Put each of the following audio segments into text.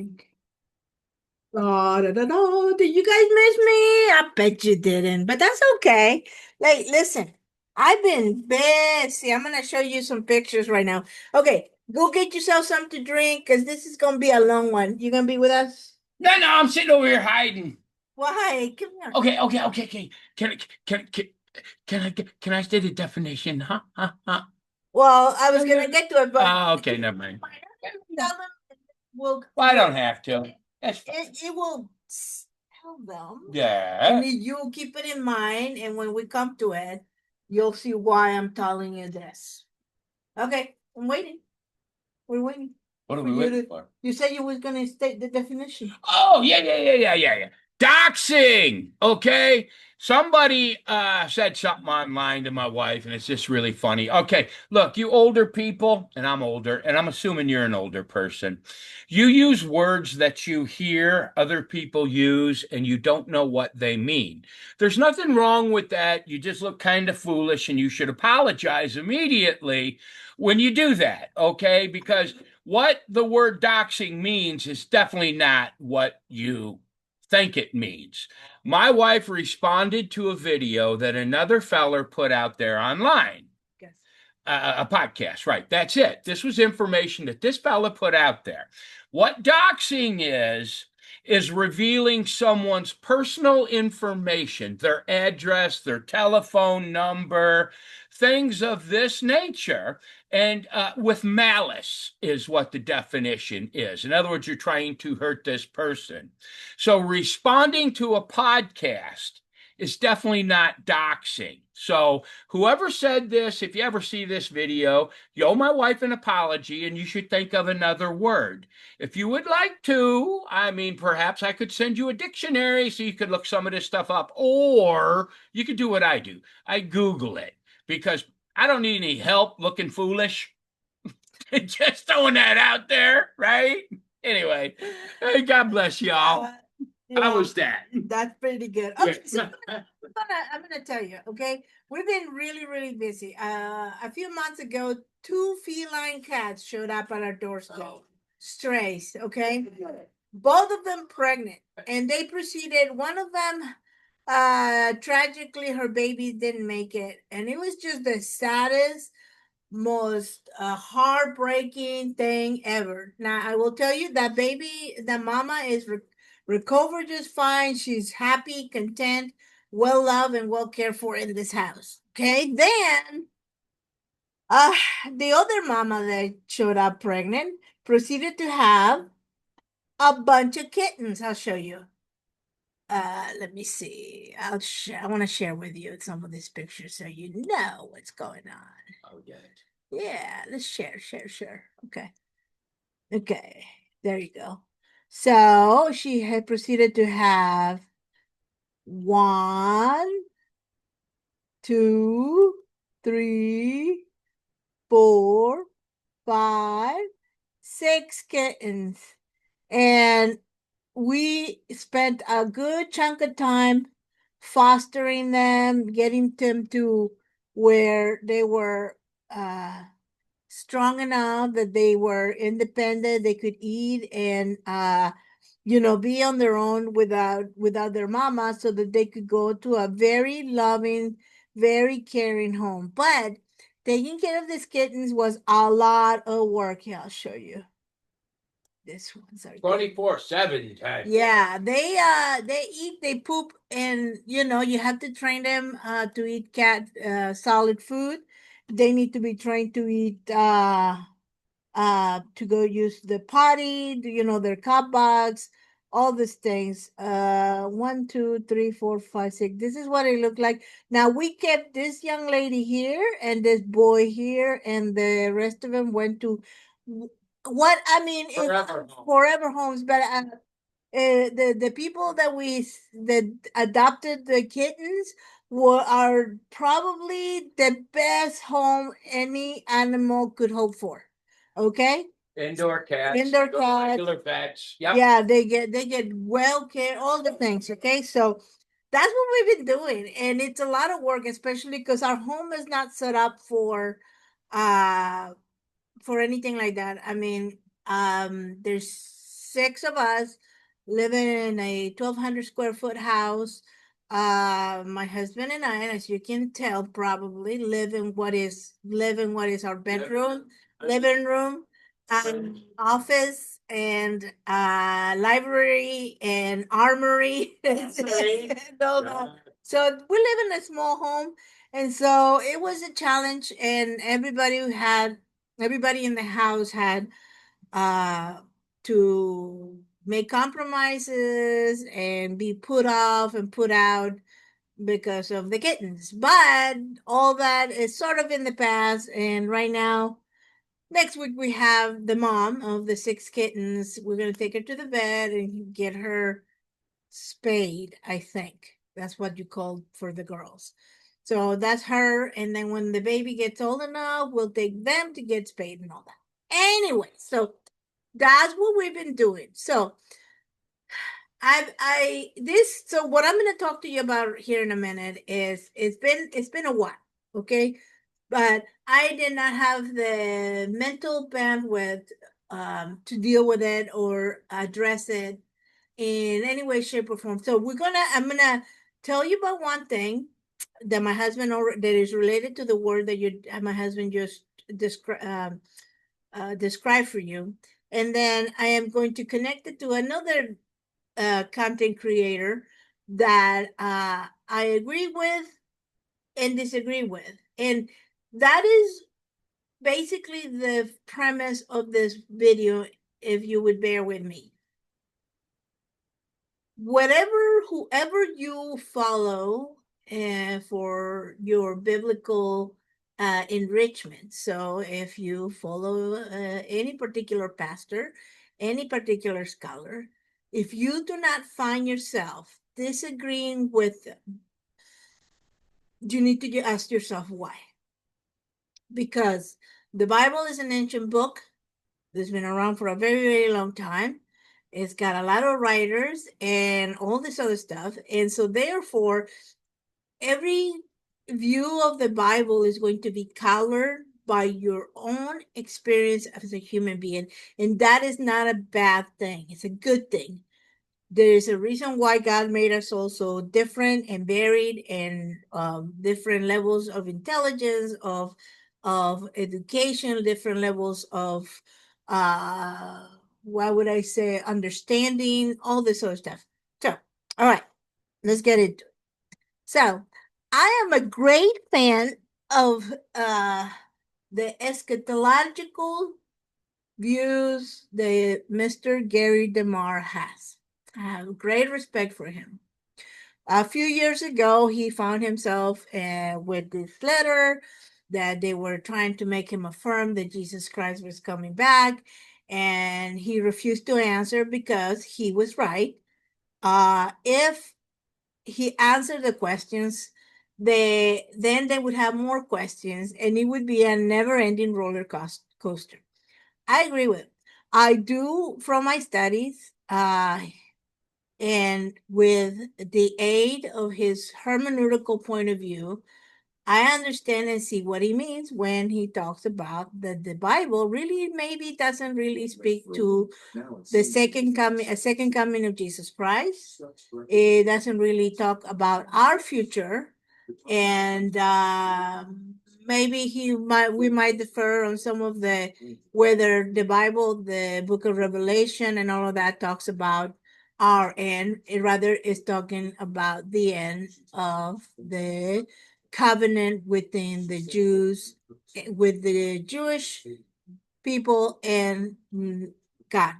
think. Oh, da, da, da. Did you guys miss me? I bet you didn't, but that's okay. Like, listen, I've been busy. I'm gonna show you some pictures right now. Okay, go get yourself something to drink because this is gonna be a long one. You gonna be with us? No, no, I'm sitting over here hiding. Why? Come here. Okay. Can can can can I say the definition? Huh? Huh? Huh? Well, I was gonna get to it, but Okay, never mind. tell them will Well, I don't have to. That's fine. it will tell them, and Yeah. you'll keep it in mind. And when we come to it, you'll see why I'm telling you this. Okay, I'm waiting. We're waiting What are for we you waiting to. for? You said you was gonna state the definition. Oh, yeah. Doxing. Okay. Somebody said something online to my wife, and it's just really funny. Okay, look, you older people, and I'm older, and I'm assuming you're an older person. You use words that you hear other people use, and you don't know what they mean. There's nothing wrong with that. You just look kind of foolish, and you should apologize immediately when you do that, okay? Because what the word doxing means is definitely not what you think it means. My wife responded to a video that another feller put out there online, Yes. a podcast, right? That's it. This was information that this fella put out there. What doxing is revealing someone's personal information, their address, their telephone number, things of this nature. And with malice is what the definition is. In other words, you're trying to hurt this person. So responding to a podcast is definitely not doxing. So whoever said this, if you ever see this video, you owe my wife an apology and you should think of another word. If you would like to, I mean, perhaps I could send you a dictionary so you could look some of this stuff up, or you could do what I do. I Google it because I don't need any help looking foolish. Just throwing that out there, right? Anyway, hey, God bless y'all. Uh, How yeah, was that? that's pretty good. Yeah. Okay, so I'm gonna tell you. Okay, we've been really busy. A few months ago, two feline cats showed up at our doorstep. Strays. Okay, both of them pregnant, and they proceeded. One of them, tragically, her baby didn't make it, and it was just the saddest, most heartbreaking thing ever. Now, I will tell you that baby, the mama is recovered just fine. She's happy, content, well loved, and well cared for in this house. Okay, then uh, the other mama that showed up pregnant proceeded to have a bunch of kittens. I'll show you. Let me see. I'll share. I want to share with you some of these pictures so you know what's going on. Oh, yeah. Yeah, let's share. Okay. Okay. There you go. So she had proceeded to have one, two, three, four, five, six kittens. And we spent a good chunk of time fostering them, getting them to where they were strong enough that they were independent, they could eat and be on their own without their mama, so that they could go to a very loving, very caring home. But taking care of these kittens was a lot of work. Here, I'll show you. This one's are 24/7 type. yeah, they eat, they poop, and you have to train them to eat cat solid food. They need to be trained to eat to go use the potty, their cup bags, all these things. 1, 2, 3, 4, 5, 6. This is what it looked like. Now we kept this young lady here and this boy here, and the rest of them went to what I mean, Forever home. forever homes, but the people that adopted the kittens are probably the best home any animal could hope for. Okay, Indoor cats. indoor cats. Regular pets. Yep. Yeah, they get well care, all the things. Okay, so that's what we've been doing, and it's a lot of work, especially because our home is not set up uh for anything like that. I mean, there's 6 of us living in a 1,200 square foot house. My husband and I, as you can tell, probably live in what is our bedroom, living room, office, and library and armory. And all that. So we live in a small home, and so it was a challenge, and everybody in the house had uh to make compromises and be put off and put out because of the kittens. But all that is sort of in the past, and right now, next week we have the mom of the 6 kittens. We're gonna take her to the vet and get her spayed, I think. That's what you call for the girls. So that's her. And then when the baby gets old enough, we'll take them to get spayed and all that. Anyway, so that's what we've been doing. So so what I'm gonna talk to you about here in a minute is it's been a while, okay? But I did not have the mental bandwidth to deal with it or address it in any way, shape, or form. So I'm gonna tell you about one thing that my husband that is related to the word that my husband just described for you, and then I am going to connect it to another content creator that I agree with and disagree with, and that is basically the premise of this video. If you would bear with me, whoever you follow for your biblical enrichment. So if you follow any particular pastor, any particular scholar, if you do not find yourself disagreeing with them, you need to ask yourself why. Because the Bible is an ancient book that's been around for a very, very long time. It's got a lot of writers and all this other stuff. And so, therefore, every view of the Bible is going to be colored by your own experience as a human being. And that is not a bad thing, it's a good thing. There is a reason why God made us all so different and varied, and different levels of intelligence, of education, different levels of what would I say, understanding, all this sort of stuff. So, all right, let's get into it. So, I am a great fan of the eschatological views that Mr. Gary DeMar has. I have great respect for him. A few years ago, he found himself with this letter that they were trying to make him affirm that Jesus Christ was coming back, and he refused to answer because he was right. If he answered the questions, then they would have more questions, and it would be a never-ending roller coaster. I agree with. I do from my studies, and with the aid of his hermeneutical point of view, I understand and see what he means when he talks about that the Bible really maybe doesn't really speak to the second coming of Jesus Christ. It doesn't really talk about our future, and maybe we might defer on some of the whether the Bible, the Book of Revelation, and all of that talks about our end. It rather is talking about the end of the covenant within the Jews, with the Jewish people and God.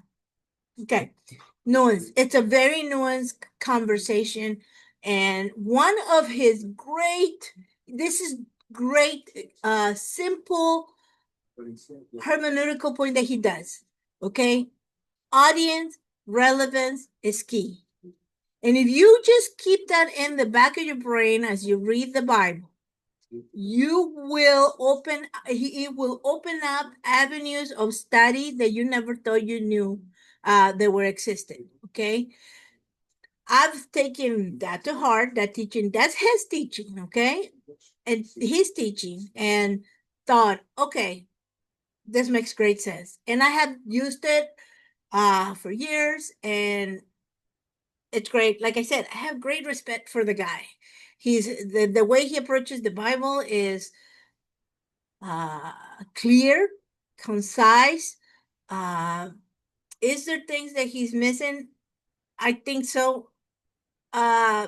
Okay. Nuance. It's a very nuanced conversation. And one of his this is great, simple hermeneutical point that he does. Okay. Audience relevance is key. And if you just keep that in the back of your brain as you read the Bible, it will open up avenues of study that you never thought you knew they were existing. Okay. I've taken that to heart, that teaching, that's his teaching. Okay. And his teaching, and thought, okay, this makes great sense. And I have used it for years, and it's great. Like I said, I have great respect for the guy. He's the way he approaches the Bible is uh, clear, concise. Uh, is there things that he's missing? I think so. Uh,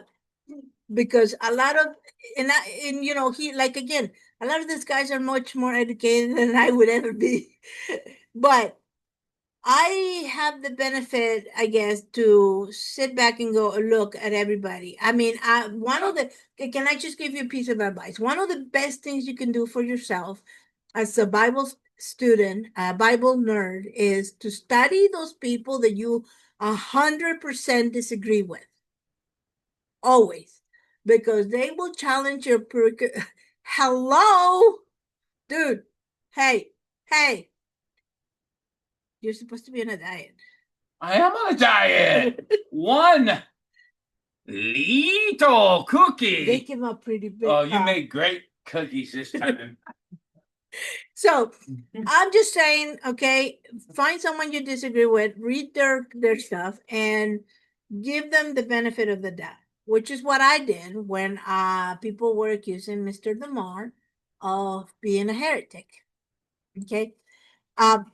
because a lot of and you know he like again a lot of these guys are much more educated than I would ever be, but I have the benefit, I guess, to sit back and go look at everybody. I mean, one of the can I just give you a piece of advice? One of the best things you can do for yourself as a Bible student, a Bible nerd, is to study those people that you 100% disagree with, always, because they will challenge your. Hello, dude. Hey, hey, you're supposed to be on a diet. I am on a diet. One little cookie. They came out pretty big. Oh, you made great cookies this time. So I'm just saying, okay, find someone you disagree with, read their stuff, and give them the benefit of the doubt, which is what I did when people were accusing Mr. DeMar of being a heretic. Okay. Um,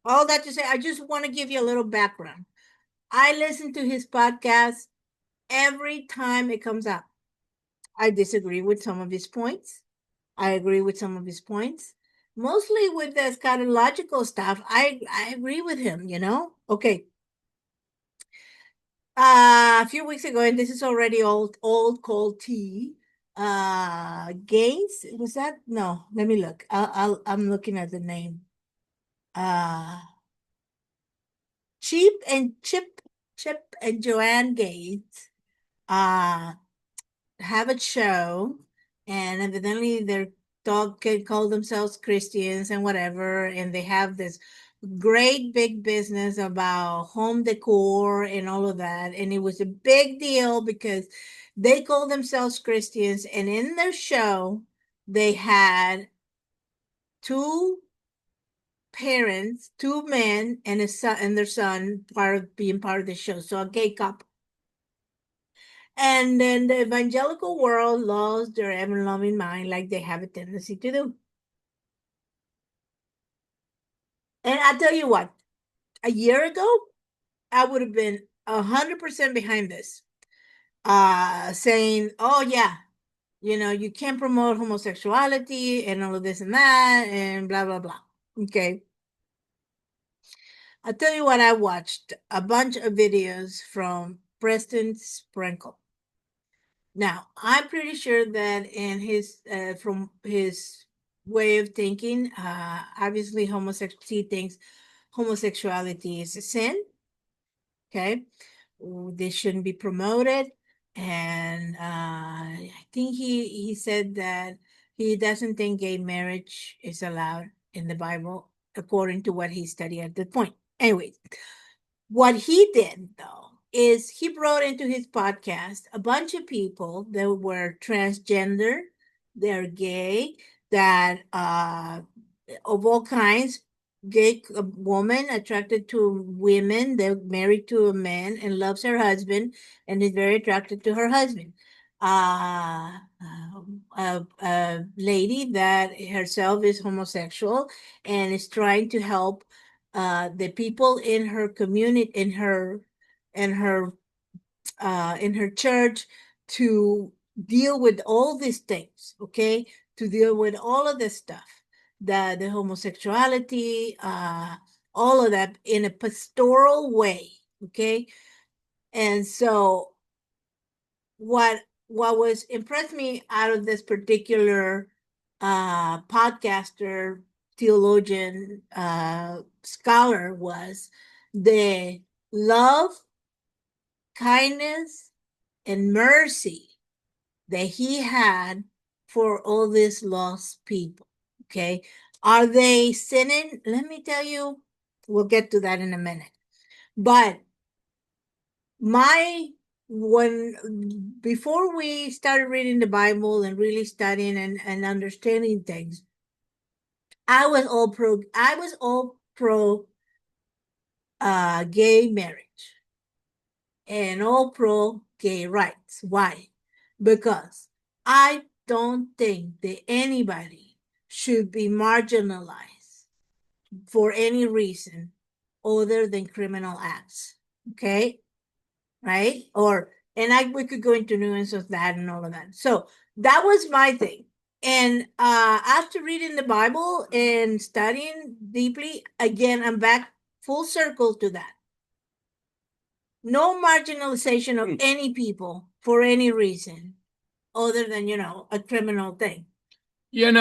all that to say, I just want to give you a little background. I listen to his podcast every time it comes out. I disagree with some of his points. I agree with some of his points. Mostly with the eschatological stuff, I agree with him, you know? Okay. A few weeks ago, and this is already old cold tea. Gaines, was that? No, let me look. I'm looking at the name. Uh Cheap and Chip and Joanne Gaines uh have a show, and evidently their dog can call themselves Christians and whatever, and they have this great big business about home decor and all of that, and it was a big deal because they call themselves Christians, and in their show they had two parents, two men and a son and their son part of being part of the show, so a gay couple. And then the evangelical world lost their ever loving mind like they have a tendency to do. And I tell you what, a year ago, I would have been 100% behind this, saying, oh, yeah, you know, you can't promote homosexuality and all of this and that and blah, blah, blah. Okay. I'll tell you what, I watched a bunch of videos from Preston Sprinkle. Now, I'm pretty sure that in his from his way of thinking, obviously he thinks homosexuality is a sin. Okay, this shouldn't be promoted, and I think he said that he doesn't think gay marriage is allowed in the Bible according to what he studied at that point. Anyway, what he did, though, is he brought into his podcast a bunch of people that were transgender, they're gay, that of all kinds, gay woman attracted to women, they're married to a man and loves her husband and is very attracted to her husband. A lady that herself is homosexual and is trying to help the people in her community, in her in her church, to deal with all these things, okay, to deal with all of this stuff, the homosexuality, all of that in a pastoral way, okay. And so what was impressed me out of this particular podcaster, theologian, scholar was the love, kindness, and mercy that he had for all these lost people. Okay. Are they sinning? Let me tell you, we'll get to that in a minute. But my when before we started reading the Bible and really studying and understanding things, I was all pro gay marriage and all pro gay rights. Why? Because I don't think that anybody should be marginalized for any reason other than criminal acts. Okay? Right? We could go into nuance of that and all of that. So that was my thing. And after reading the Bible and studying deeply, again, I'm back full circle to that. No marginalization of any people for any reason other than, a criminal thing. It's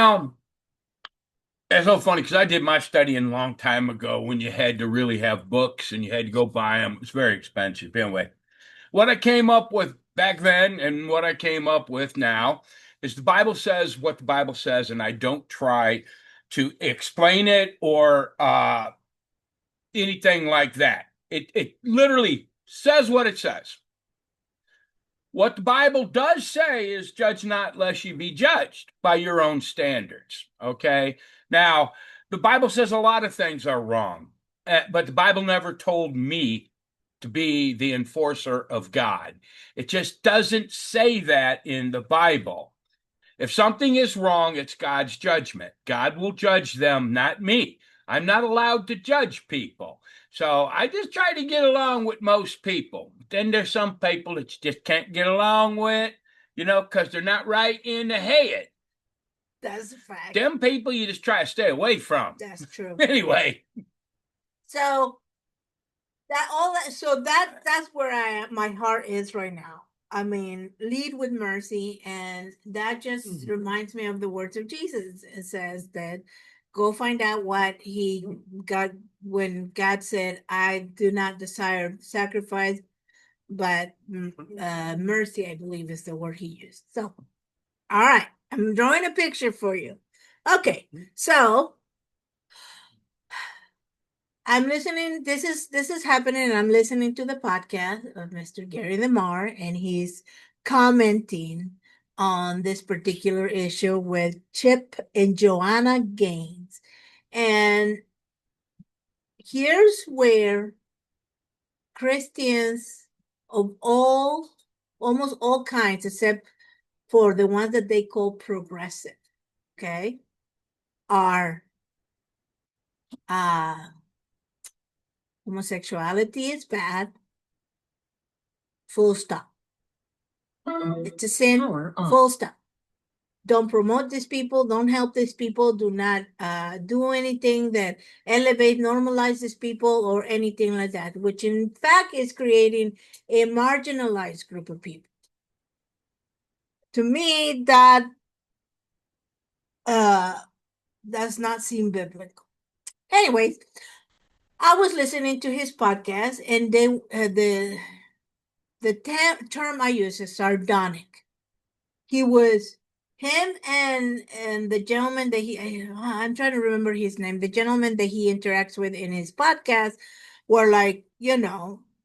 so funny because I did my studying a long time ago when you had to really have books and you had to go buy them. It's very expensive. Anyway, what I came up with back then and what I came up with now is the Bible says what the Bible says, and I don't try to explain it or anything like that. It literally says what it says. What the Bible does say is judge not lest you be judged by your own standards. Okay. Now, the Bible says a lot of things are wrong, but the Bible never told me to be the enforcer of God. It just doesn't say that in the Bible. If something is wrong, it's God's judgment. God will judge them, not me. I'm not allowed to judge people. So I just try to get along with most people. Then there's some people that you just can't get along with, because they're not right in the head. That's a fact. Them people you just try to stay away from. That's true. Anyway. So that's where my heart is right now. I mean, lead with mercy, and that just reminds me of the words of Jesus. It says that go find out what he got when God said, I do not desire sacrifice, but mercy, I believe is the word he used. So, all right, I'm drawing a picture for you. Okay, so I'm listening. This is happening, and I'm listening to the podcast of Mr. Gary DeMar, and he's commenting on this particular issue with Chip and Joanna Gaines. And here's where Christians of almost all kinds, except for the ones that they call progressive, okay, are homosexuality is bad. Full stop. It's a sin. Full stop. Don't promote these people. Don't help these people. Do not do anything that elevate, normalize these people or anything like that, which in fact is creating a marginalized group of people. To me, that does not seem biblical. Anyways, I was listening to his podcast, and the term I use is sardonic. He was him and the gentleman that I'm trying to remember his name. The gentleman that he interacts with in his podcast were like,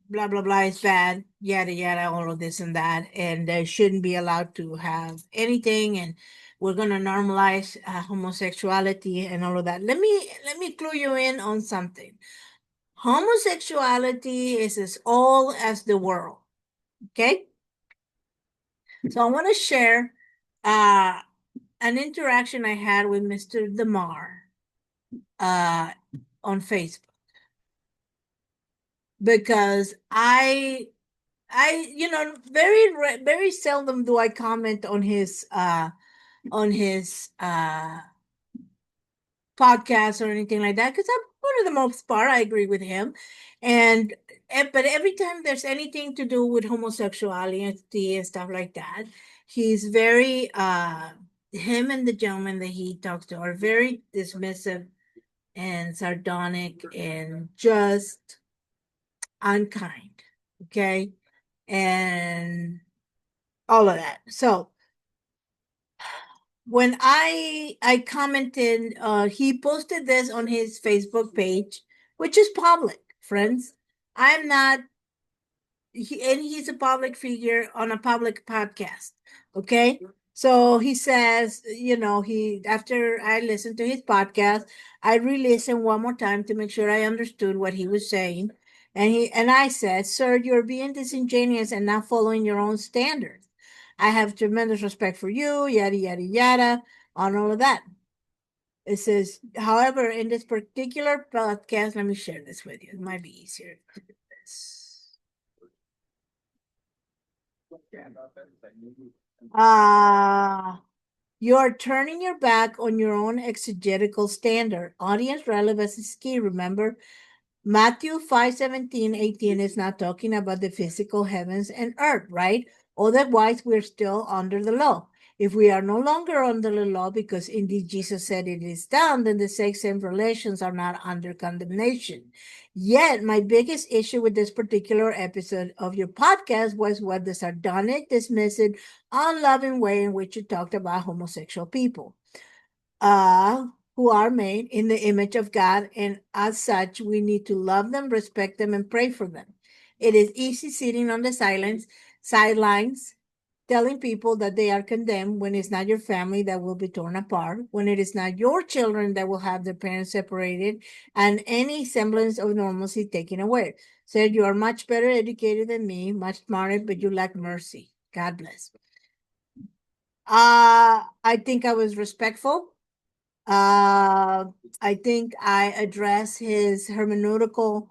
blah blah blah is bad, yada yada, all of this and that, and they shouldn't be allowed to have anything, and we're gonna normalize homosexuality and all of that. Let me clue you in on something. Homosexuality is as old as the world. Okay. So I want to share an interaction I had with Mr. DeMar on Facebook, because I very seldom do I comment on his podcast or anything like that, because for the most part I agree with him, but every time there's anything to do with homosexuality and stuff like that, he's very him and the gentleman that he talks to are very dismissive and sardonic and just unkind, okay, and all of that. So when I commented, he posted this on his Facebook page, which is public, friends. I'm not, and he's a public figure on a public podcast. Okay. So he says, after I listened to his podcast, I re-listened one more time to make sure I understood what he was saying. And I said, "Sir, you're being disingenuous and not following your own standards. I have tremendous respect for you, yada yada yada, on all of that." It says, however, in this particular podcast, let me share this with you. It might be easier to do this. You're turning your back on your own exegetical standard. Audience relevance is key. Remember, Matthew 5:17-18 is not talking about the physical heavens and earth, right? Otherwise, we're still under the law. If we are no longer under the law, because indeed Jesus said it is done, then the same relations are not under condemnation. Yet, my biggest issue with this particular episode of your podcast was what the sardonic, dismissive, unloving way in which you talked about homosexual people. Uh, who are made in the image of God, and as such, we need to love them, respect them, and pray for them. It is easy sitting on the sidelines, telling people that they are condemned when it's not your family that will be torn apart, when it is not your children that will have their parents separated, and any semblance of normalcy taken away. Said, "You are much better educated than me, much smarter, but you lack mercy. God bless." I think I was respectful. I think I address his hermeneutical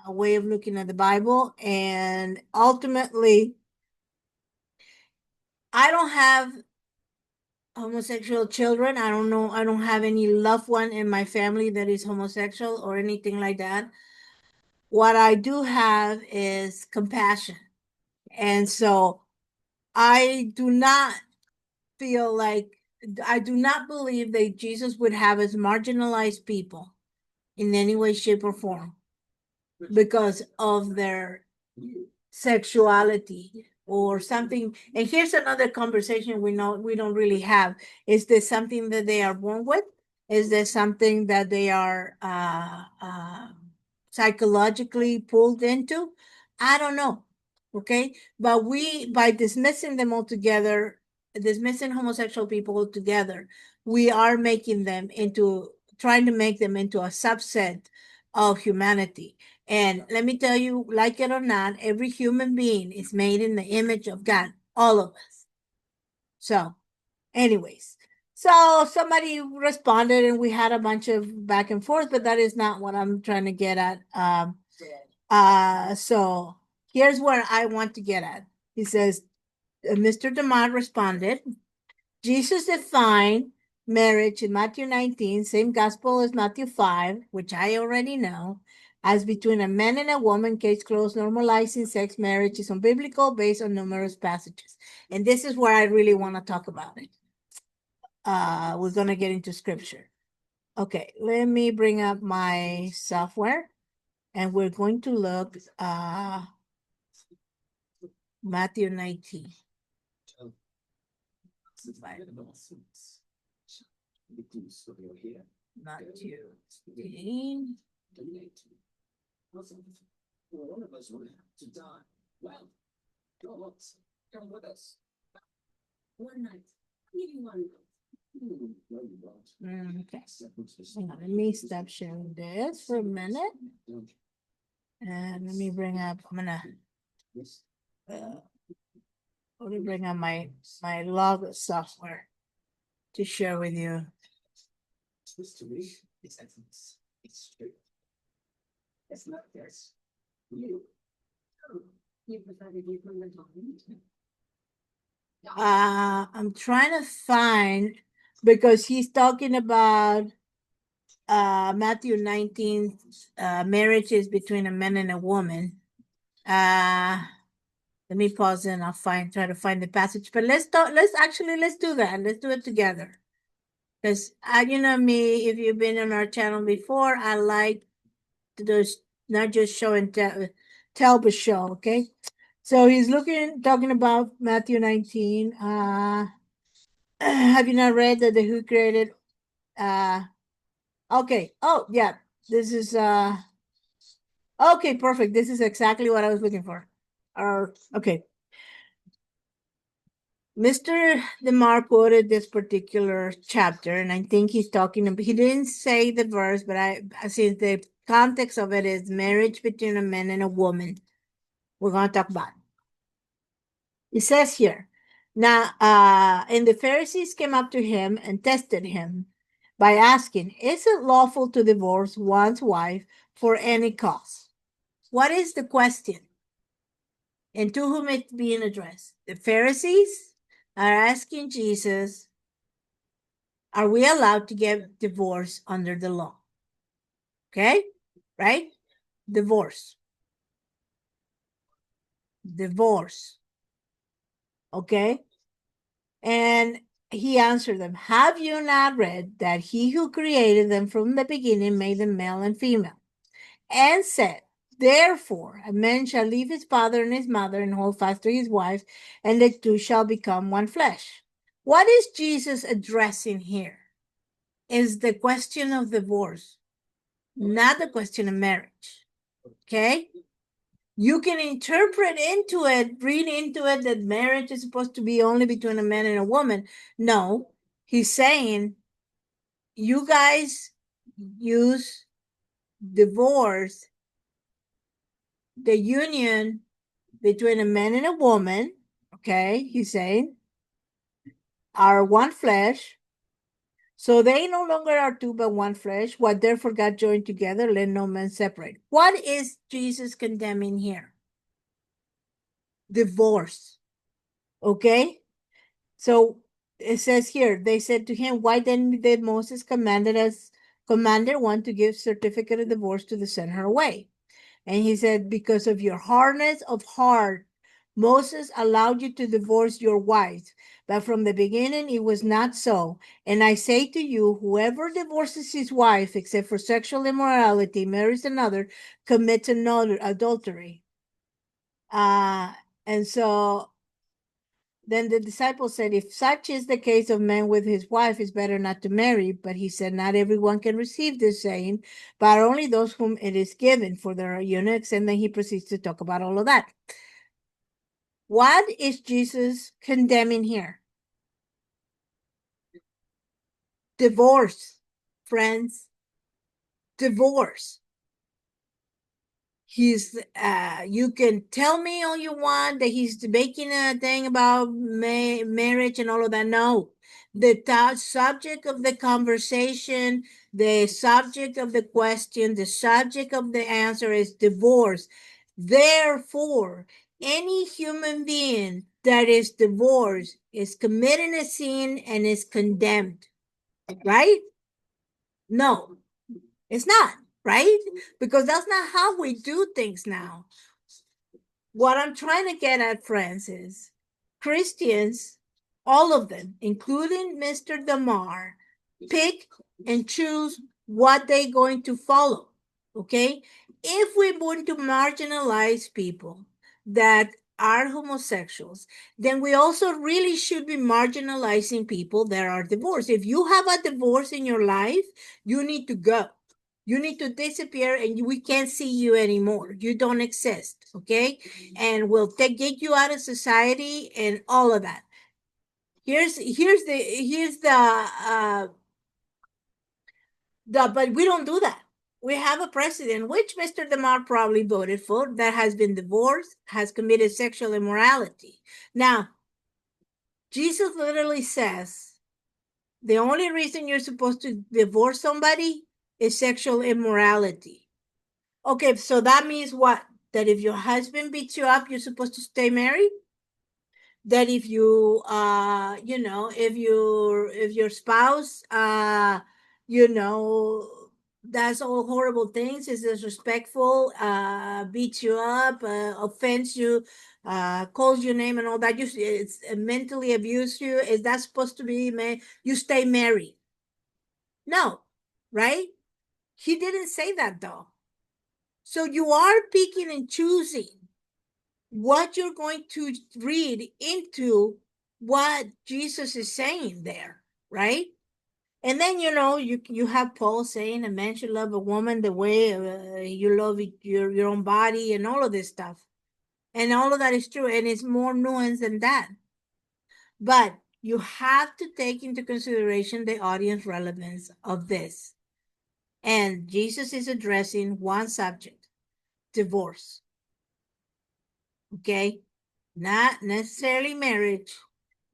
way of looking at the Bible, and ultimately, I don't have homosexual children. I don't know. I don't have any loved one in my family that is homosexual or anything like that. What I do have is compassion, and so I do not feel like I do not believe that Jesus would have us marginalized people in any way, shape, or form because of their sexuality or something. And here's another conversation we don't really have. Is this something that they are born with? Is there something that they are psychologically pulled into? I don't know. Okay. But we, by dismissing them altogether, dismissing homosexual people altogether, we are making them into, trying to make them into a subset of humanity. And let me tell you, like it or not, every human being is made in the image of God, all of us. So, anyways, so somebody responded and we had a bunch of back and forth, but that is not what I'm trying to get at. So here's where I want to get at. He says, Mr. DeMar responded, Jesus defined marriage in Matthew 19, same gospel as Matthew 5, which I already know, as between a man and a woman, case closed, normalizing sex marriage is unbiblical based on numerous passages. And this is where I really want to talk about it. We're going to get into scripture. Okay, let me bring up my software and we're going to look Matthew 19. Matthew 19. One of us would have to die. Well, come with us. One night. Okay. Let me stop sharing this for a minute. And let me bring up, I'm gonna let me bring up my log software to share with you. It's not this. I'm trying to find, because he's talking about Matthew 19, marriages between a man and a woman. Let me pause and I'll try to find the passage. But let's do that. Let's do it together. Because you know me, if you've been on our channel before, I like to do not just show and tell, but show. Okay. So he's talking about Matthew 19. Have you not read that the who created? Okay. Oh, yeah. This is okay, perfect. This is exactly what I was looking for. Okay. Mr. DeMar quoted this particular chapter, and I think he's talking about, he didn't say the verse, but since the context of it is marriage between a man and a woman. We're going to talk about it. It says here, now, and the Pharisees came up to him and tested him by asking, is it lawful to divorce one's wife for any cause? What is the question? And to whom it's being addressed? The Pharisees are asking Jesus, are we allowed to get divorce under the law? Okay, right? Divorce. Divorce. Okay. And he answered them, have you not read that he who created them from the beginning made them male and female? And said, therefore, a man shall leave his father and his mother and hold fast to his wife, and the two shall become one flesh. What is Jesus addressing here? Is the question of divorce, not the question of marriage. Okay? You can interpret into it, read into it that marriage is supposed to be only between a man and a woman. No, he's saying you guys use divorce, the union between a man and a woman, okay, he's saying, are one flesh. So they no longer are two but one flesh. What therefore God joined together, let no man separate. What is Jesus condemning here? Divorce. Okay? So it says here, they said to him, why then did Moses commanded one to give certificate of divorce to send her away? And he said, because of your hardness of heart, Moses allowed you to divorce your wives. But from the beginning, it was not so. And I say to you, whoever divorces his wife, except for sexual immorality, marries another, commits another adultery. And so then the disciples said, if such is the case of man with his wife, it's better not to marry. But he said, not everyone can receive this saying, but only those whom it is given, for there are eunuchs. And then he proceeds to talk about all of that. What is Jesus condemning here? Divorce, friends. Divorce. He's you can tell me all you want that he's making a thing about marriage and all of that. No, the subject of the conversation, the subject of the question, the subject of the answer is divorce. Therefore, any human being that is divorced is committing a sin and is condemned, right? No, it's not, right? Because that's not how we do things now. What I'm trying to get at, friends, is Christians, all of them, including Mr. DeMar, pick and choose what they're going to follow. Okay? If we want to marginalize people that are homosexuals, then we also really should be marginalizing people that are divorced. If you have a divorce in your life, you need to go. You need to disappear and we can't see you anymore. You don't exist, okay? And we'll get you out of society and all of that. Here's the but we don't do that. We have a president, which Mr. DeMar probably voted for, that has been divorced, has committed sexual immorality. Now, Jesus literally says the only reason you're supposed to divorce somebody is sexual immorality. Okay, so that means what? That if your husband beats you up, you're supposed to stay married? That if you if your spouse does all horrible things, is disrespectful, beats you up, offends you, calls your name and all that, it's mentally abuse you, is that supposed to be you stay married? No, right? He didn't say that though. So you are picking and choosing what you're going to read into what Jesus is saying there, right? And then you have Paul saying a man should love a woman the way you love your own body and all of this stuff, and all of that is true, and it's more nuanced than that. But you have to take into consideration the audience relevance of this. And Jesus is addressing one subject, divorce. Okay? Not necessarily marriage,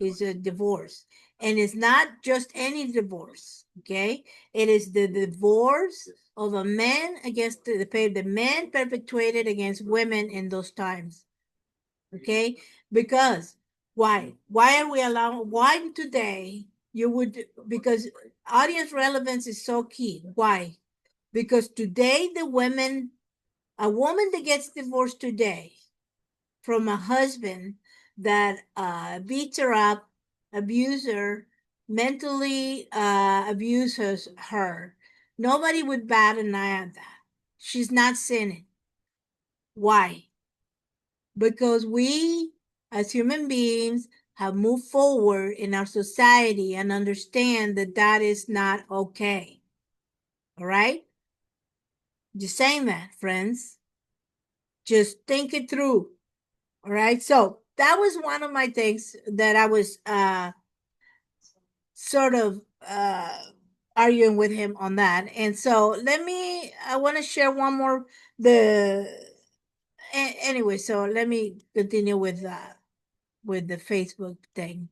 is a divorce. And it's not just any divorce. Okay? It is the divorce of a man against the man perpetuated against women in those times. Okay? Because why? Why are we allowing, why today you would, because audience relevance is so key. Why? Because today the women, a woman that gets divorced today from a husband that beats her up, abuses her, mentally abuses her, nobody would bat an eye at that. She's not sinning. Why? Because we, as human beings, have moved forward in our society and understand that that is not okay. All right? Just saying that, friends. Just think it through. All right. So that was one of my things that I was sort of arguing with him on that. And so I want to share one more. Anyway, so let me continue with the Facebook thing.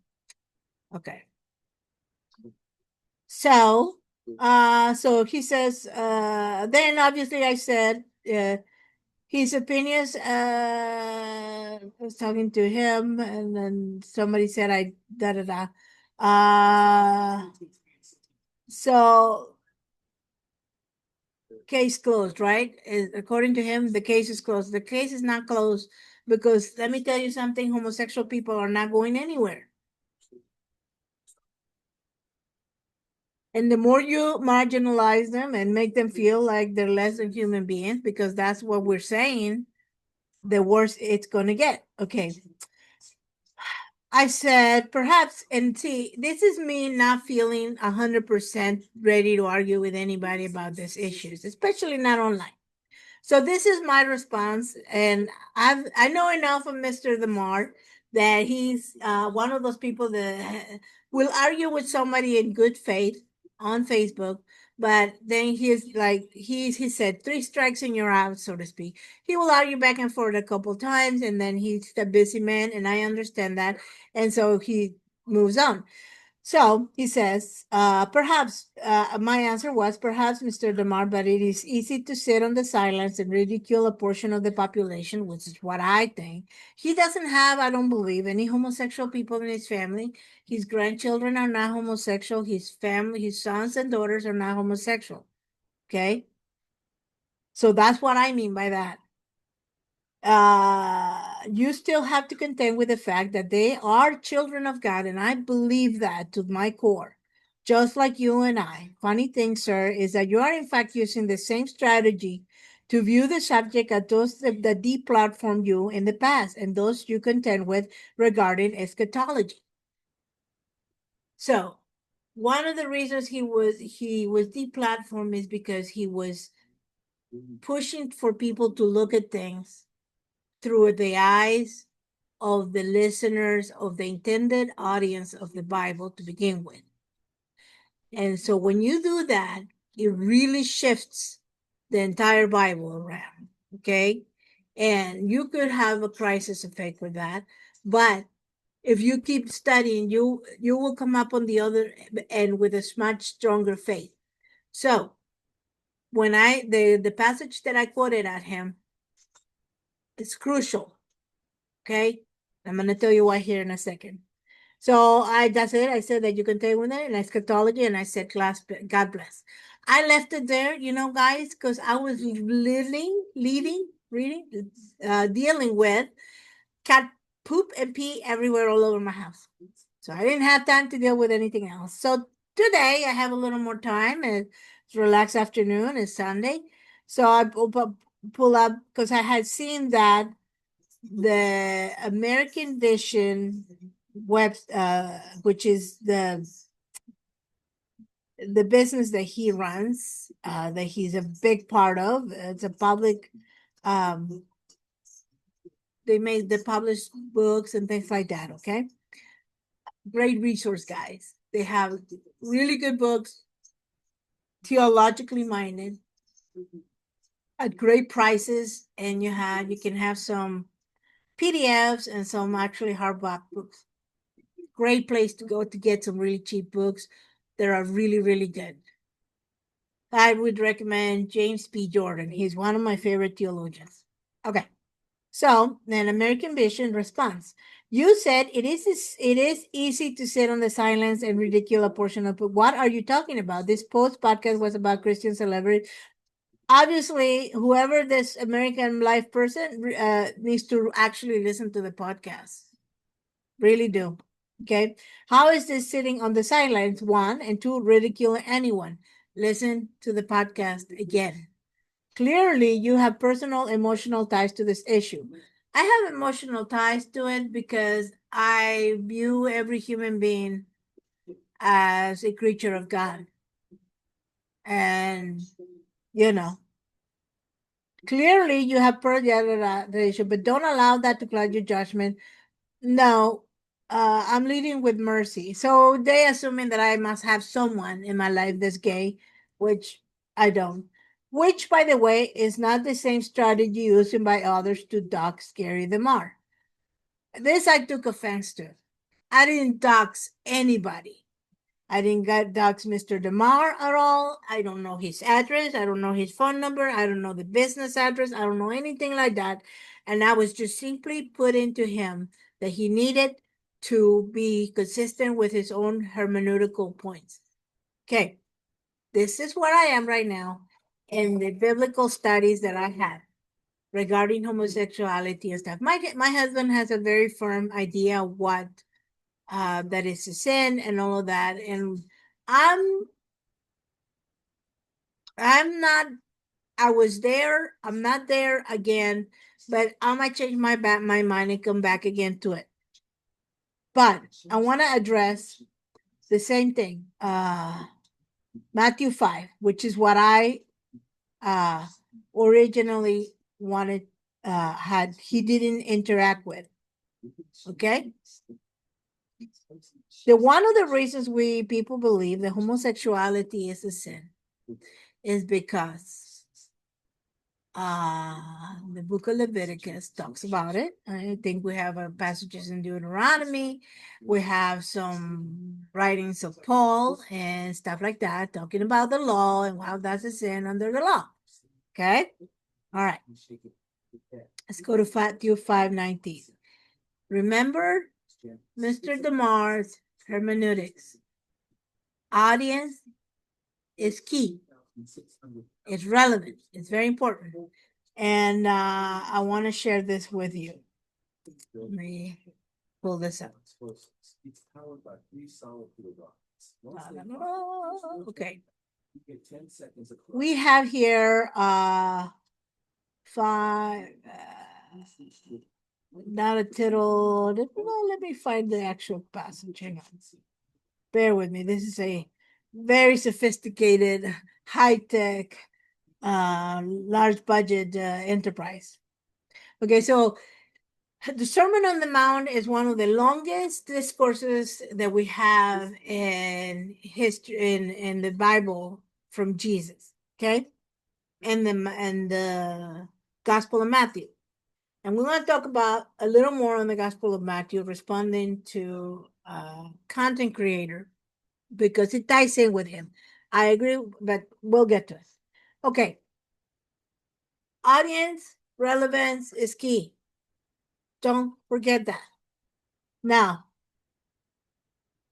Okay. So he says, then obviously I said, his opinions, I was talking to him, and then somebody said I da da da. So case closed, right? According to him, the case is closed. The case is not closed because let me tell you something: homosexual people are not going anywhere. And the more you marginalize them and make them feel like they're less than human beings, because that's what we're saying, the worse it's going to get. Okay. I said, perhaps, and see, this is me not feeling 100% ready to argue with anybody about these issues, especially not online. So this is my response, and I know enough of Mr. DeMar that he's one of those people that will argue with somebody in good faith on Facebook, but then he's like he said 3 strikes and you're out, so to speak. He will argue back and forth a couple times, and then he's a busy man, and I understand that, and so he moves on. So he says, perhaps, my answer was, perhaps, Mr. DeMar, but it is easy to sit on the sidelines and ridicule a portion of the population, which is what I think. He doesn't have, I don't believe, any homosexual people in his family. His grandchildren are not homosexual. His family, his sons and daughters are not homosexual. Okay. So that's what I mean by that. You still have to contend with the fact that they are children of God, and I believe that to my core, just like you and I. Funny thing, sir, is that you are in fact using the same strategy to view the subject as those that deplatformed you in the past, and those you contend with regarding eschatology. So, one of the reasons he was deplatformed is because he was pushing for people to look at things through the eyes of the listeners, of the intended audience of the Bible to begin with. And so when you do that, it really shifts the entire Bible around. Okay. And you could have a crisis effect with that. But if you keep studying, you will come up on the other end with a much stronger faith. So when the passage that I quoted at him, it's crucial. Okay. I'm going to tell you why here in a second. So that's it. I said that you can take with it in eschatology, and I said, God bless. I left it there, guys, because I was dealing with cat poop and pee everywhere all over my house. So I didn't have time to deal with anything else. So today I have a little more time, and it's relaxed afternoon. It's Sunday. So I pull up because I had seen that the American Vision web, which is the business that he runs, that he's a big part of. It's a public. Um, they publish books and things like that. Okay, great resource, guys. They have really good books, theologically minded, at great prices, and you can have some PDFs and some actually hardback books. Great place to go to get some really cheap books that are really, really good. I would recommend James P. Jordan. He's one of my favorite theologians. Okay. So then American Vision response. You said it is easy to sit on the silence and ridicule a portion of it. What are you talking about? This post podcast was about Christian celebrity. Obviously, whoever this American Life person needs to actually listen to the podcast. Really do. Okay. How is this sitting on the sidelines? One, and two, ridiculing anyone. Listen to the podcast again. Clearly, you have personal emotional ties to this issue. I have emotional ties to it because I view every human being as a creature of God. And, you know, clearly you have the issue, but don't allow that to cloud your judgment. No, I'm leading with mercy. So they assuming that I must have someone in my life that's gay, which I don't. Which, by the way, is not the same strategy used by others to dox Gary DeMar. This I took offense to. I didn't dox anybody. I didn't get dox Mr. DeMar at all. I don't know his address. I don't know his phone number. I don't know the business address. I don't know anything like that. And I was just simply putting to him that he needed to be consistent with his own hermeneutical points. Okay, this is where I am right now in the biblical studies that I had regarding homosexuality and stuff. My husband has a very firm idea of what that is a sin and all of that, and I'm I'm not. I was there. I'm not there again, but I might change my mind and come back again to it. But I want to address the same thing. Matthew 5, which is what I uh originally wanted had he didn't interact with. Okay. The one of the reasons we people believe that homosexuality is a sin is because the book of Leviticus talks about it. I think we have passages in Deuteronomy. We have some writings of Paul and stuff like that, talking about the law and how that's a sin under the law. Okay. All right. Let's go to Matthew 5:19. Remember Mr. DeMar's hermeneutics. Audience is key. It's relevant. It's very important. And I want to share this with you. Let me pull this up. Okay. We have here five, not a tittle. Let me find the actual passage. Hang on. Bear with me. This is a very sophisticated, high-tech, large budget enterprise. Okay, so the Sermon on the Mount is one of the longest discourses that we have in history in the Bible from Jesus. Okay, and the Gospel of Matthew, and we want to talk about a little more on the Gospel of Matthew, responding to content creator because it ties in with him. I agree, but we'll get to it. Okay, audience relevance is key. Don't forget that. Now,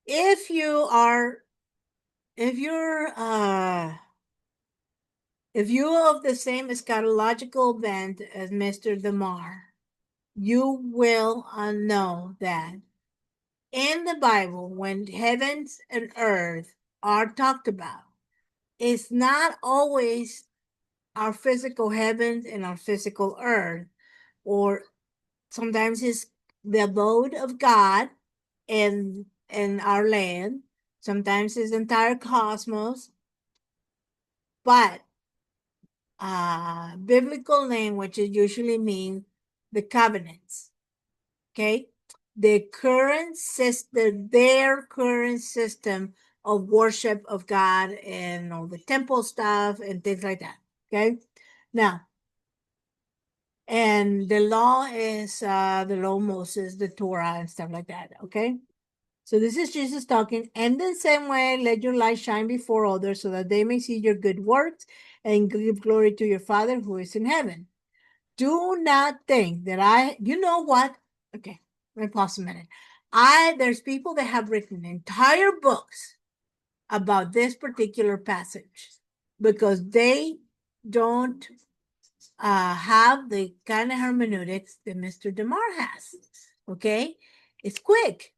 if you are if you're if you're of the same eschatological bent as Mr. DeMar, you will know that in the Bible, when heavens and earth are talked about, it's not always our physical heavens and our physical earth, or sometimes it's the abode of God in our land, sometimes it's entire cosmos, but biblical language usually means the covenants. Okay, the current system, their current system of worship of God and all the temple stuff and things like that. Okay. Now, and the law is the law of Moses, the Torah, and stuff like that. Okay. So this is Jesus talking. And the same way, let your light shine before others so that they may see your good works and give glory to your Father who is in heaven. Do not think that you know what? Okay, let me pause a minute. There's people that have written entire books about this particular passage because they don't have the kind of hermeneutics that Mr. DeMar has. Okay, it's quick.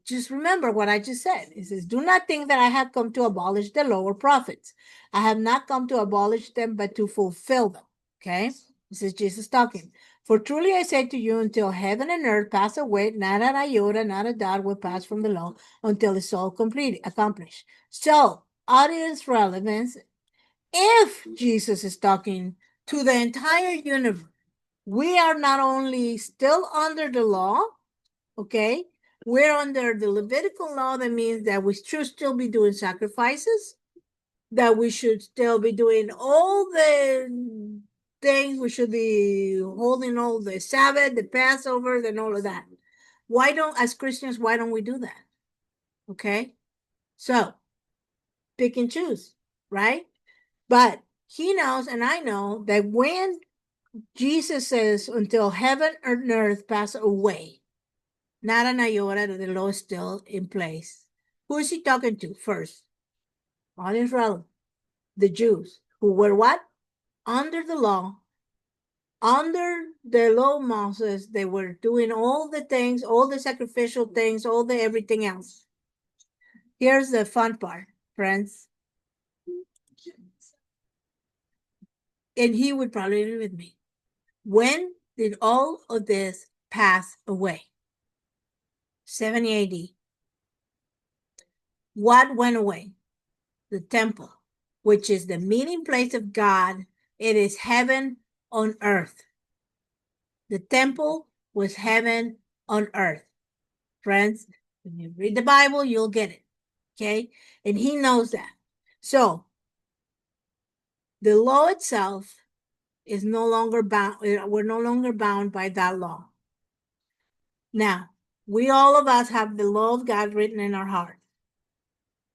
Just remember what I just said. It says, do not think that I have come to abolish the law or prophets. I have not come to abolish them, but to fulfill them. Okay? This is Jesus talking. For truly I say to you, until heaven and earth pass away, not an iota, not a dot will pass from the law until it's all accomplished. So, audience relevance, if Jesus is talking to the entire universe, we are not only still under the law, okay? We're under the Levitical law. That means that we should still be doing sacrifices, that we should still be doing all the things. We should be holding all the Sabbath, the Passover, and all of that. As Christians, why don't we do that? Okay? So, pick and choose, right? But he knows, and I know, that when Jesus says, until heaven and earth pass away, not an iota, that the law is still in place. Who is he talking to first? All Israel, the Jews, who were what? Under the law, under the law of Moses, they were doing all the things, all the sacrificial things, all the everything else. Here's the fun part, friends. And he would probably agree with me. When did all of this pass away? 70 AD. What went away? The temple, which is the meeting place of God. It is heaven on earth. The temple was heaven on earth. Friends, when you read the Bible, you'll get it. Okay? And he knows that. So, the law itself is no longer bound. We're no longer bound by that law. Now, all of us have the law of God written in our heart.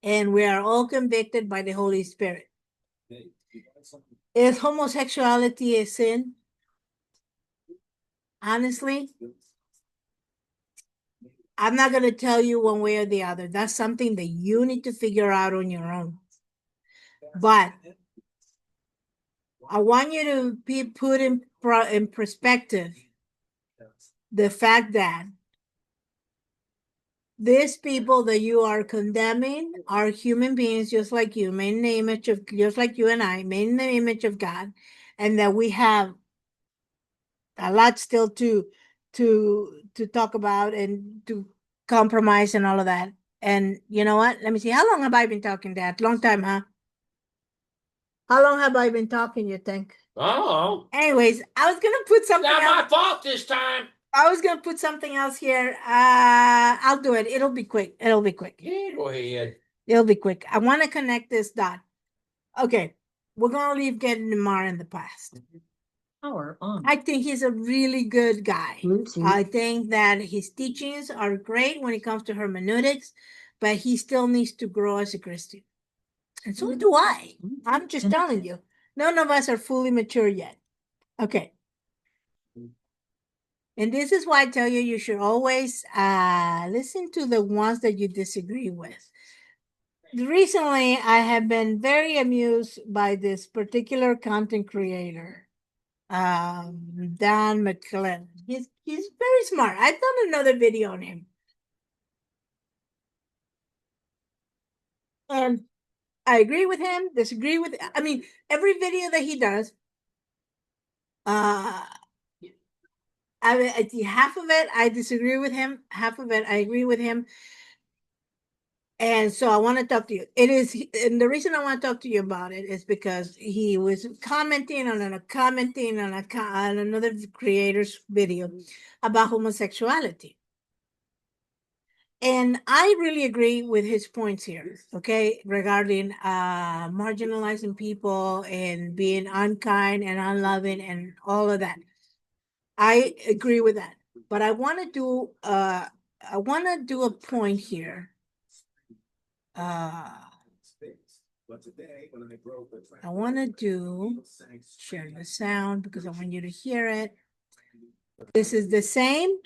And we are all convicted by the Holy Spirit. Is homosexuality a sin? Honestly, I'm not going to tell you one way or the other. That's something that you need to figure out on your own. But I want you to be put in perspective the fact that these people that you are condemning are human beings just like you, made in the image of, just like you and I, made in the image of God, and that we have a lot still to talk about and to compromise and all of that. And you know what? Let me see. How long have I been talking, Dad? Long time, huh? How long have I been talking, you think? Oh, Anyways, I was gonna put something not else. my fault this time. I was gonna put something else here. I'll do it. It'll be quick. It'll be quick. Yeah, go ahead. It'll be quick. I want to connect this dot. Okay, we're gonna leave getting DeMar in the past. Power on. I think he's a really good guy. Bluetooth. I think that his teachings are great when it comes to hermeneutics, but he still needs to grow as a Christian. And so do I. I'm just telling you, none of us are fully mature yet. Okay. And this is why I tell you, you should always listen to the ones that you disagree with. Recently, I have been very amused by this particular content creator, Dan McClellan. He's very smart. I've done another video on him. And I agree with him, disagree with, I mean, every video that he does, half of it I disagree with him, half of it I agree with him. And so I want to talk to you. And the reason I want to talk to you about it is because he was commenting on another creator's video about homosexuality. And I really agree with his points here, okay, regarding marginalizing people and being unkind and unloving and all of that. I agree with that. But I want to do a point here. I want to do share the sound because I want you to hear it. This is the same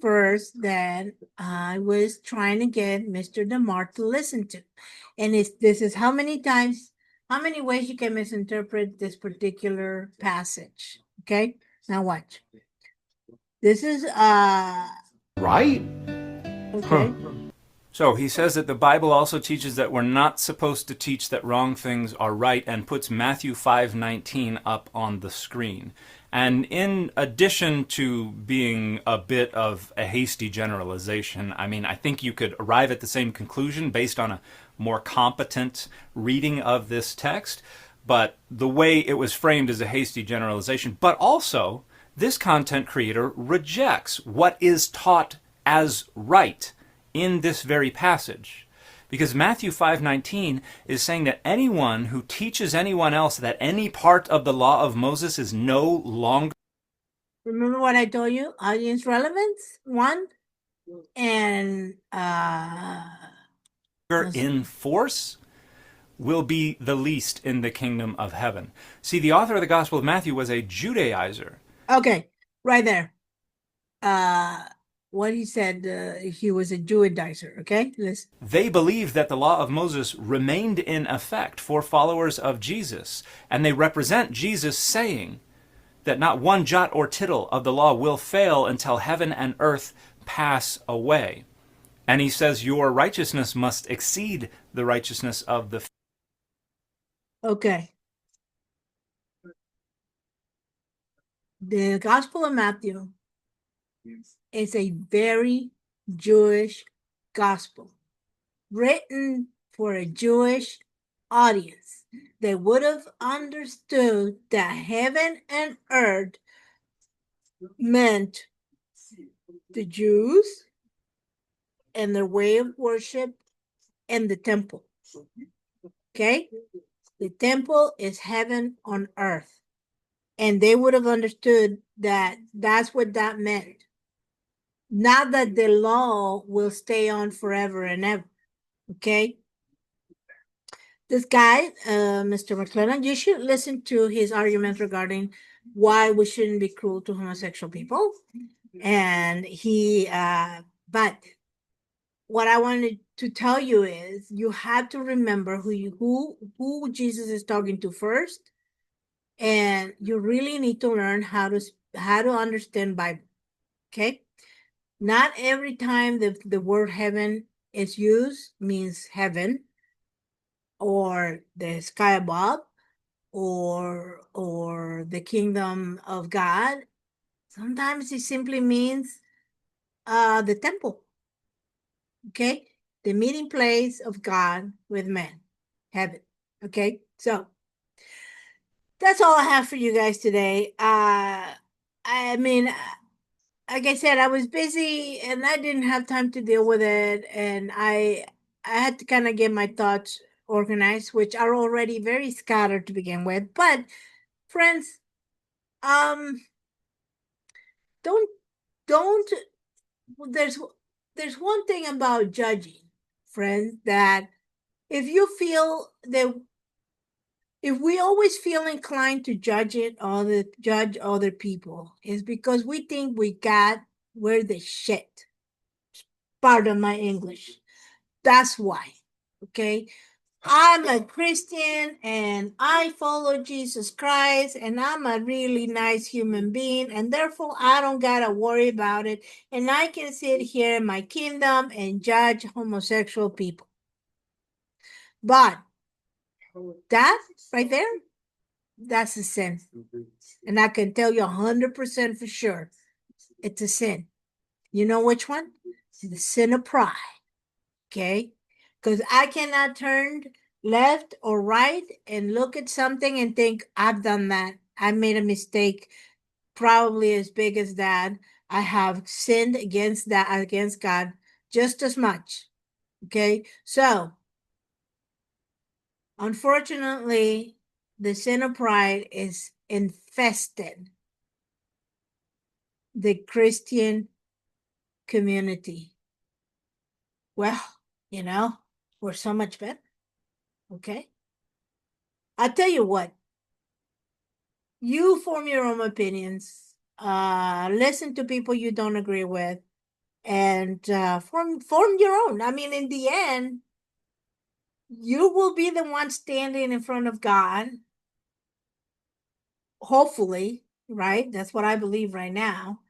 verse that I was trying to get Mr. DeMar to listen to. And this is how many ways you can misinterpret this particular passage. Okay, now watch. This is Right? okay. So he says that the Bible also teaches that we're not supposed to teach that wrong things are right, and puts Matthew 5:19 up on the screen. And in addition to being a bit of a hasty generalization, I mean, I think you could arrive at the same conclusion based on a more competent reading of this text. But the way it was framed is a hasty generalization. But also, this content creator rejects what is taught as right in this very passage. Because Matthew 5:19 is saying that anyone who teaches anyone else that any part of the law of Moses is no longer Remember what I told you? Audience relevance, one, and in force will be the least in the kingdom of heaven. See, the author of the Gospel of Matthew was a Judaizer. okay, right there. What he said, he was a Judaizer. Okay, listen. They believed that the law of Moses remained in effect for followers of Jesus, and they represent Jesus saying that not one jot or tittle of the law will fail until heaven and earth pass away. And he says your righteousness must exceed the righteousness of the... Okay. The Gospel of Matthew is a very Jewish gospel written for a Jewish audience. They would have understood that heaven and earth meant the Jews and their way of worship and the temple. Okay? The temple is heaven on earth. And they would have understood that that's what that meant. Not that the law will stay on forever and ever. Okay? This guy, Mr. McClellan, you should listen to his argument regarding why we shouldn't be cruel to homosexual people. And but what I wanted to tell you is you have to remember who Jesus is talking to first, and you really need to learn how to understand Bible. Okay, not every time the word heaven is used means heaven or the sky above or the kingdom of God. Sometimes it simply means the temple. Okay, the meeting place of God with man, heaven. Okay, so that's all I have for you guys today. I mean, like I said, I was busy and I didn't have time to deal with it, and I had to kind of get my thoughts organized, which are already very scattered to begin with. But friends, don't don't there's one thing about judging, friends, that if you feel that if we always feel inclined to judge other people, is because we think we're the shit. Pardon my English. That's why. Okay. I'm a Christian and I follow Jesus Christ and I'm a really nice human being, and therefore I don't gotta worry about it, and I can sit here in my kingdom and judge homosexual people. But that right there, that's a sin. And I can tell you 100% for sure it's a sin. You know which one? It's the sin of pride. Okay? Because I cannot turn left or right and look at something and think, I've done that. I made a mistake. probably as big as that. I have sinned against God just as much. Okay, so unfortunately, the sin of pride is infested the Christian community. Well, we're so much better. Okay. I'll tell you what, you form your own opinions, listen to people you don't agree with, and form your own. I mean, in the end, you will be the one standing in front of God, hopefully, right? That's what I believe right now.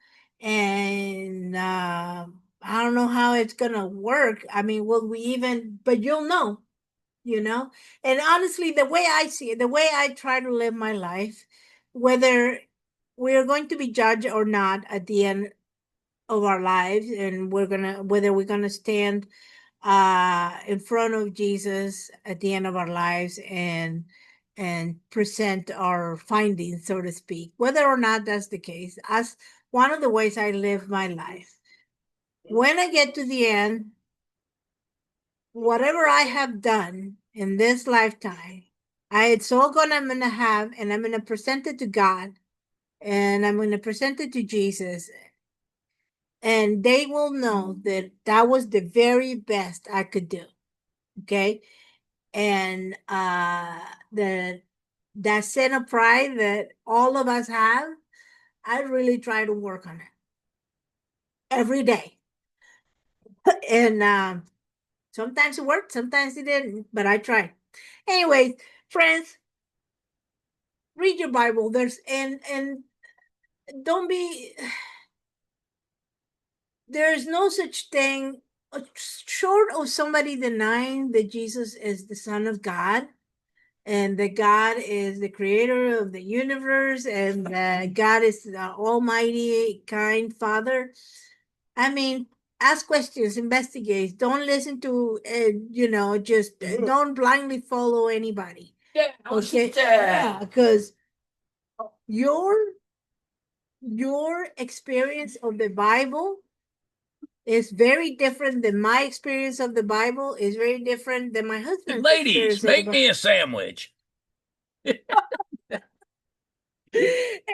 And I don't know how it's gonna work. I mean, will we even, but you'll know. And honestly, the way I see it, the way I try to live my life, whether we're going to be judged or not at the end of our lives, and whether we're gonna stand in front of Jesus at the end of our lives and present our findings, so to speak, whether or not that's the case, as one of the ways I live my life, when I get to the end, whatever I have done in this lifetime, it's all I'm gonna have, and I'm gonna present it to God, and I'm gonna present it to Jesus, and they will know that that was the very best I could do. Okay, and that sin of pride that all of us have, I really try to work on it every day, and sometimes it worked, sometimes it didn't, but I tried. Anyways, friends, read your Bible. And don't be. There's no such thing short of somebody denying that Jesus is the Son of God, and that God is the creator of the universe, and that God is the almighty, kind Father. I mean, ask questions, investigate. Don't listen to, just don't blindly follow anybody. Yeah, Okay, yeah, because your experience of the Bible is very different than my experience of the Bible, is very different than my husband's ladies, experience of the make Bible. me a sandwich.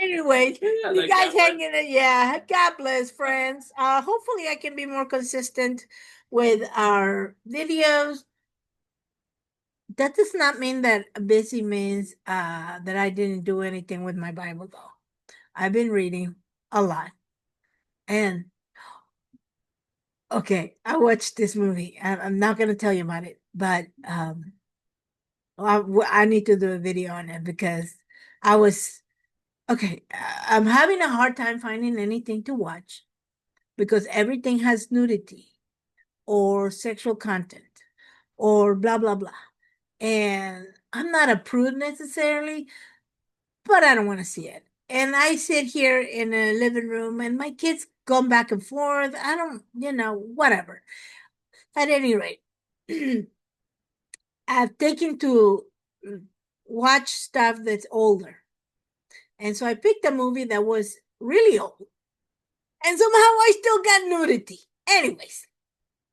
Anyway, Yeah, you like guys that one. hanging in, yeah. God bless, friends. Hopefully I can be more consistent with our videos. That does not mean that busy means that I didn't do anything with my Bible, though. I've been reading a lot. And okay, I watched this movie. I'm not going to tell you about it, but I need to do a video on it because I was okay. I'm having a hard time finding anything to watch because everything has nudity or sexual content or blah blah blah. And I'm not a prude necessarily, but I don't want to see it. And I sit here in a living room and my kids go back and forth. I don't, whatever. At any rate, I've taken to watch stuff that's older. And so I picked a movie that was really old. And somehow I still got nudity. Anyways,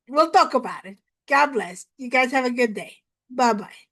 we'll talk about it. God bless. You guys have a good day. Bye bye.